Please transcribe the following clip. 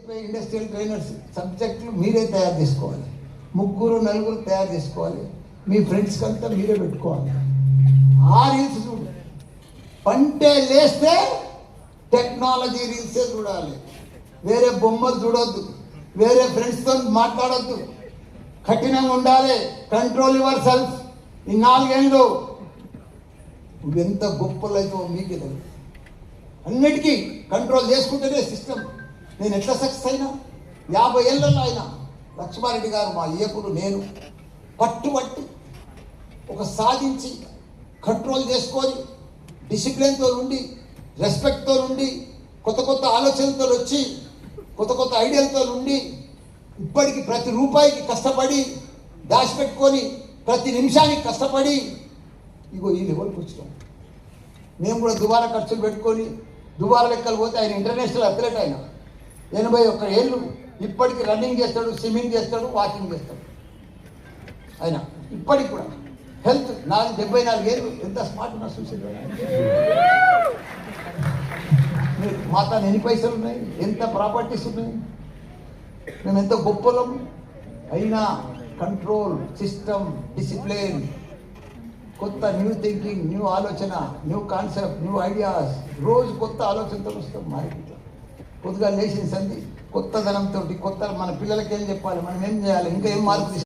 చెప్పే industrial trainers సబ్జెక్టులు మీరే తయారు చేసుకోవాలి, 3-4 తయారు చేసుకోవాలి, మీ ఫ్రెండ్స్కి అంతా మీరే పెట్టుకోవాలి. ఆ రీల్స్ చూడు, పంటే లేస్తే టెక్నాలజీ రీల్సే చూడాలి, వేరే బొమ్మలు చూడొద్దు, వేరే ఫ్రెండ్స్తో మాట్లాడొద్దు, కఠినంగా ఉండాలి. Control your self. ఈ 4 ఏళ్ళు ఎంత గొప్పలు అవుతావో మీకే తెలుసు. అన్నిటికీ కంట్రోల్ చేసుకుంటేనే సిస్టమ్. నేను ఎట్లా సక్సెస్ అయినా 50 ఏళ్ళలో అయినా లక్ష్మారెడ్డి గారు మా ఏకుడు నేను పట్టుబట్టి ఒక సాధించి కంట్రోల్ చేసుకొని డిసిప్లిన్తో ఉండి రెస్పెక్ట్తో ఉండి కొత్త ఆలోచనలతో వచ్చి కొత్త ఐడియాలతో ఉండి ఇప్పటికి ప్రతి రూపాయికి కష్టపడి దాచిపెట్టుకొని ప్రతి నిమిషానికి కష్టపడి ఇగో ఈ లెవెల్కి వచ్చినాం. మేము కూడా దుబారా ఖర్చులు పెట్టుకొని దుబారా లెక్కలు పోతే ఆయన ఇంటర్నేషనల్ అథ్లెట్, ఆయన 81 ఏళ్ళు ఇప్పటికి రన్నింగ్ చేస్తాడు, స్విమ్మింగ్ చేస్తాడు, వాకింగ్ చేస్తాడు. ఆయన ఇప్పటికి కూడా హెల్త్. నాది 74 ఏళ్ళు. ఎంత స్మార్ట్ ఉన్నా చూసారు. మాతో ఎన్ని పైసలు ఉన్నాయి, ఎంత ప్రాపర్టీస్ ఉన్నాయి, మేము ఎంత గొప్పలం. అయినా కంట్రోల్, సిస్టమ్, డిసిప్లిన్, కొత్త న్యూ థింకింగ్, న్యూ ఆలోచన, న్యూ కాన్సెప్ట్, న్యూ ఐడియాస్. రోజు కొత్త ఆలోచనతో వస్తాం. మార్కెట్లో కొద్దిగా లేచిన సంది కొత్త ధనంతో కొత్త మన పిల్లలకి ఏం చెప్పాలి, మనం ఏం చేయాలి, ఇంకా ఏం మార్పు